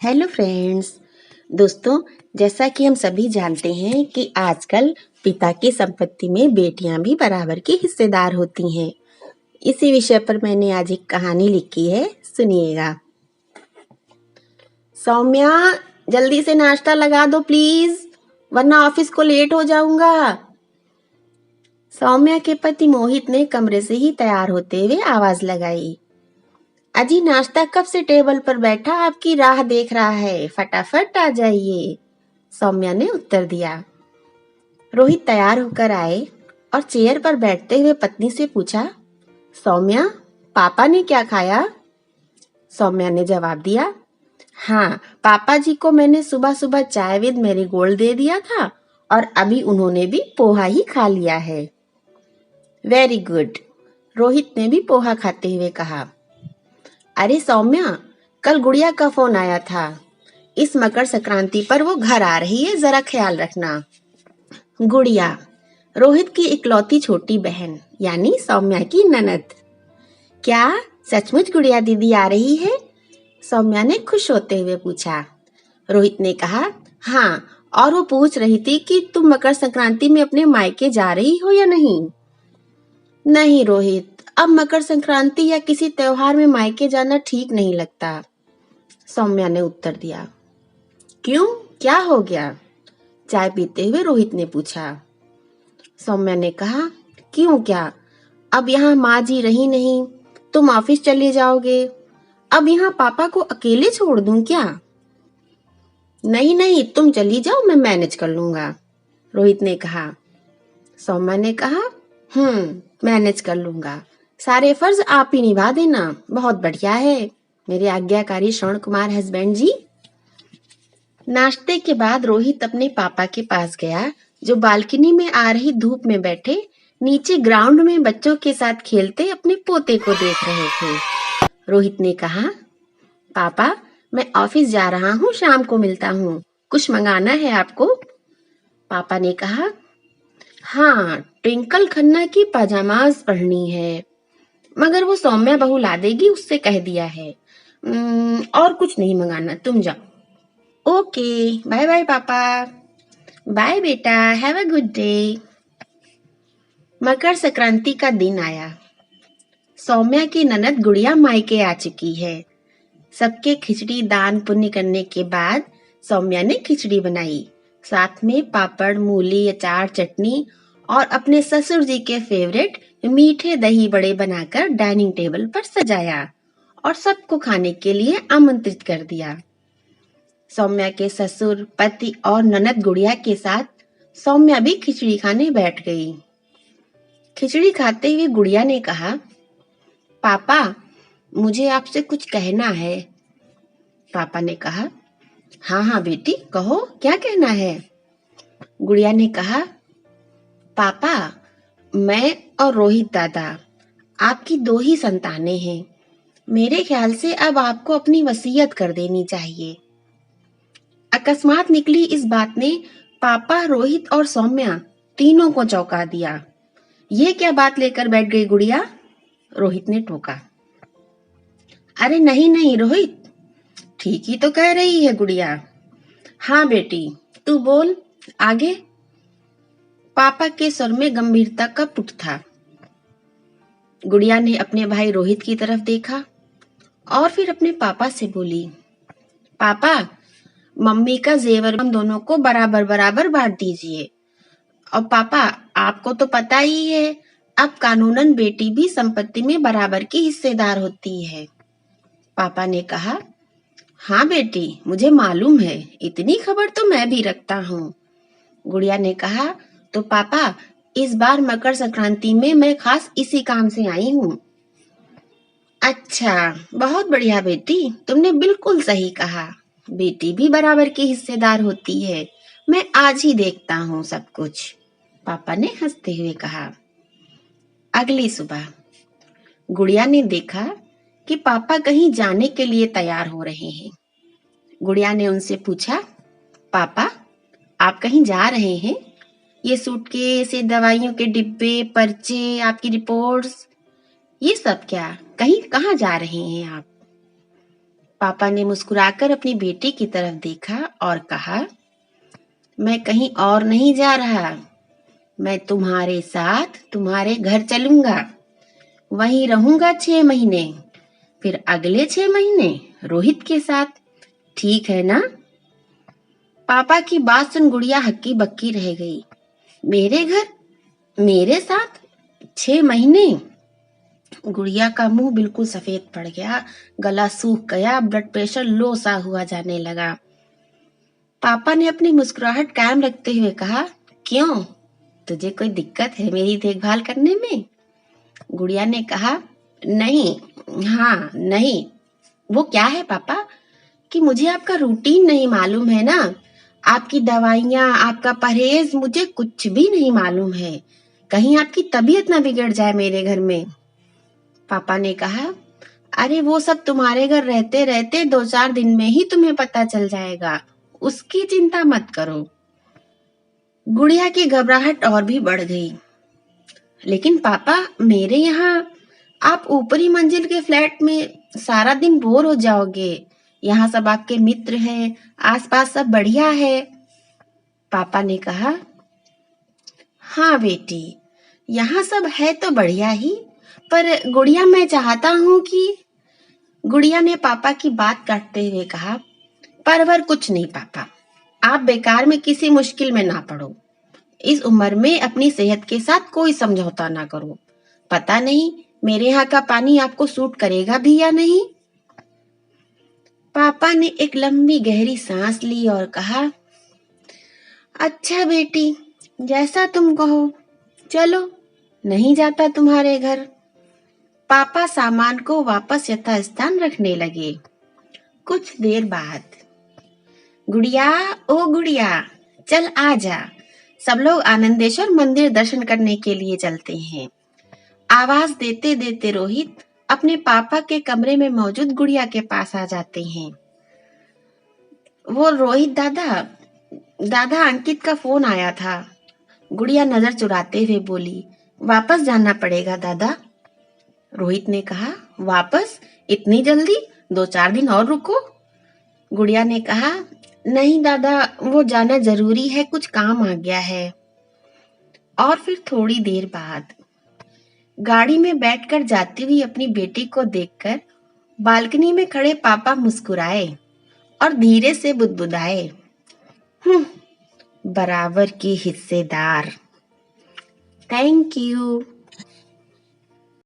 Hello friends. दोस्तों, जैसा कि हम सभी जानते हैं कि आजकल पिता की संपत्ति में बेटियां भी बराबर की हिस्सेदार होती हैं। इसी विषय पर मैंने आज एक कहानी लिखी है, सुनिएगा। सौम्या, जल्दी से नाश्ता लगा दो प्लीज, वरना ऑफिस को लेट हो जाऊंगा। सौम्या के पति मोहित ने कमरे से ही तैयार होते हुए आवाज लगाई। अजी, नाश्ता कब से टेबल पर बैठा आपकी राह देख रहा है, फटाफट आ जाइए। सौम्या ने उत्तर दिया। रोहित तैयार होकर आए और चेयर पर बैठते हुए पत्नी से पूछा, सौम्या, पापा ने क्या खाया? सौम्या ने जवाब दिया, हाँ, पापा जी को मैंने सुबह सुबह चाय विद मैरीगोल्ड दे दिया था और अभी उन्होंने भी पोहा ही खा लिया है। वेरी गुड, रोहित ने भी पोहा खाते हुए कहा। अरे सौम्या, कल गुड़िया का फोन आया था। इस मकर संक्रांति पर वो घर आ रही है, जरा ख्याल रखना। गुड़िया, रोहित की इकलौती छोटी बहन यानी सौम्या की ननद। क्या सचमुच गुड़िया दीदी आ रही है? सौम्या ने खुश होते हुए पूछा। रोहित ने कहा, हाँ, और वो पूछ रही थी कि तुम मकर संक्रांति में अपने मायके जा रही हो या नहीं। नहीं रोहित, अब मकर संक्रांति या किसी त्योहार में मायके जाना ठीक नहीं लगता, सौम्या ने उत्तर दिया। क्यों, क्या हो गया? चाय पीते हुए रोहित ने पूछा। सौम्या ने कहा, क्यों क्या, अब यहाँ माँ जी रही नहीं, तुम ऑफिस चले जाओगे, अब यहाँ पापा को अकेले छोड़ दूं क्या? नहीं नहीं, तुम चली जाओ, मैं मैनेज कर लूंगा, रोहित ने कहा। सौम्या ने कहा, मैनेज कर लूंगा, सारे फर्ज आप ही निभा देना, बहुत बढ़िया है मेरे आज्ञाकारी श्रवण कुमार हस्बैंड जी। नाश्ते के बाद रोहित अपने पापा के पास गया, जो बालकनी में आ रही धूप में बैठे नीचे ग्राउंड में बच्चों के साथ खेलते अपने पोते को देख रहे थे। रोहित ने कहा, पापा, मैं ऑफिस जा रहा हूँ, शाम को मिलता हूँ, कुछ मंगाना है आपको? पापा ने कहा, हाँ, ट्विंकल खन्ना की पाजामाज पढ़नी है, मगर वो सौम्या बहू ला देगी, उससे कह दिया है। और कुछ नहीं मंगाना, तुम जाओ। ओके, बाय बाय पापा। बाय बेटा, have a good day. Makar Sankranti का दिन आया। सौम्या की ननद गुड़िया मायके आ चुकी है। सबके खिचड़ी दान पुण्य करने के बाद सौम्या ने खिचड़ी बनाई, साथ में पापड़, मूली, अचार, चटनी और अपने ससुर जी के फेवरेट मीठे दही बड़े बनाकर डाइनिंग टेबल पर सजाया और सबको खाने के लिए आमंत्रित कर दिया। सौम्या के ससुर, पति और ननद गुड़िया के साथ सौम्या भी खिचड़ी खाने बैठ गई। खिचड़ी खाते हुए गुड़िया ने कहा, पापा, मुझे आपसे कुछ कहना है। पापा ने कहा, हाँ हाँ बेटी, कहो, क्या कहना है? गुड़िया ने कहा, पापा, मैं और रोहित दादा आपकी दो ही संतानें हैं, मेरे ख्याल से अब आपको अपनी वसीयत कर देनी चाहिए। अकस्मात निकली इस बात ने पापा, रोहित और सौम्या तीनों को चौंका दिया। ये क्या बात लेकर बैठ गई गुड़िया? रोहित ने टोका। अरे नहीं नहीं रोहित, ठीक ही तो कह रही है गुड़िया। हाँ बेटी, तू बोल आगे। पापा के स्वर में गंभीरता का पुट था। गुड़िया ने अपने भाई रोहित की तरफ देखा और फिर अपने पापा से बोली, पापा, मम्मी का जेवर हम दोनों को बराबर बराबर बांट दीजिए। और पापा, आपको तो पता ही है, अब कानूनन बेटी भी संपत्ति में बराबर की हिस्सेदार होती है। पापा ने कहा, हाँ बेटी, मुझे मालूम है, इतनी खबर तो मैं भी रखता हूँ। गुड़िया ने कहा, तो पापा, इस बार मकर संक्रांति में मैं खास इसी काम से आई हूँ। अच्छा, बहुत बढ़िया बेटी, तुमने बिल्कुल सही कहा, बेटी भी बराबर की हिस्सेदार होती है, मैं आज ही देखता हूँ सब कुछ, पापा ने हंसते हुए कहा। अगली सुबह गुड़िया ने देखा कि पापा कहीं जाने के लिए तैयार हो रहे हैं। गुड़िया ने उनसे पूछा, पापा, आप कहीं जा रहे हैं? ये सूटकेस, ये दवाइयों के डिब्बे, पर्चे, आपकी रिपोर्ट्स, ये सब क्या, कहीं कहाँ जा रहे हैं आप? पापा ने मुस्कुराकर अपनी बेटी की तरफ देखा और कहा, मैं कहीं और नहीं जा रहा। मैं तुम्हारे साथ तुम्हारे घर चलूंगा। वहीं रहूंगा 6 महीने। फिर अगले 6 महीने रोहित के साथ। ठीक है ना? पापा की बात सुन गुड़िया हक्की बक्की रह गई। मेरे घर, मेरे साथ 6 महीने? गुड़िया का मुंह बिल्कुल सफेद पड़ गया, गला सूख गया, ब्लड प्रेशर लो सा हुआ जाने लगा। पापा ने अपनी मुस्कुराहट कायम रखते हुए कहा, क्यों? तुझे कोई दिक्कत है मेरी देखभाल करने में? गुड़िया ने कहा, नहीं, हाँ नहीं। वो क्या है पापा कि मुझे आपका रूटीन नहीं मालूम है ना। आपकी दवाइयाँ, आपका परहेज मुझे कुछ भी नहीं मालूम है। कहीं आपकी तबीयत ना बिगड़ जाए मेरे घर में। पापा ने कहा, अरे वो सब तुम्हारे घर रहते रहते 2-4 दिन में ही तुम्हें पता चल जाएगा। उसकी चिंता मत करो। गुड़िया की घबराहट और भी बढ़ गई। लेकिन पापा, मेरे यहाँ आप ऊपरी मंजिल के फ्लैट में सारा दिन बोर हो जाओगे। यहाँ सब आपके मित्र हैं, आसपास सब बढ़िया है। पापा ने कहा, हाँ बेटी, यहाँ सब है तो बढ़िया ही, पर गुड़िया मैं चाहता हूँ कि। गुड़िया ने पापा की बात काटते हुए कहा, परवर कुछ नहीं पापा, आप बेकार में किसी मुश्किल में ना पड़ो। इस उम्र में अपनी सेहत के साथ कोई समझौता ना करो। पता नहीं मेरे यहाँ का पानी आपको सूट करेगा भी या नहीं। पापा ने एक लंबी गहरी सांस ली और कहा, अच्छा बेटी, जैसा तुम कहो। चलो, नहीं जाता तुम्हारे घर। पापा सामान को वापस यथास्थान रखने लगे। कुछ देर बाद, गुड़िया, ओ गुड़िया, चल आ जा। सब लोग आनंदेश्वर मंदिर दर्शन करने के लिए चलते हैं। आवाज देते देते रोहित अपने पापा के कमरे में मौजूद गुड़िया के पास आ जाते हैं। वो रोहित, दादा, दादा अंकित का फोन आया था। गुड़िया नजर चुराते हुए बोली, वापस जाना पड़ेगा दादा। रोहित ने कहा, वापस? इतनी जल्दी? 2-4 दिन और रुको। गुड़िया ने कहा, नहीं दादा, वो जाना जरूरी है, कुछ काम आ गया है। और फिर थोड़ी देर बाद गाड़ी में बैठकर जाती हुई अपनी बेटी को देखकर बालकनी में खड़े पापा मुस्कुराए और धीरे से बुदबुदाए, बराबर की हिस्सेदार। Thank you.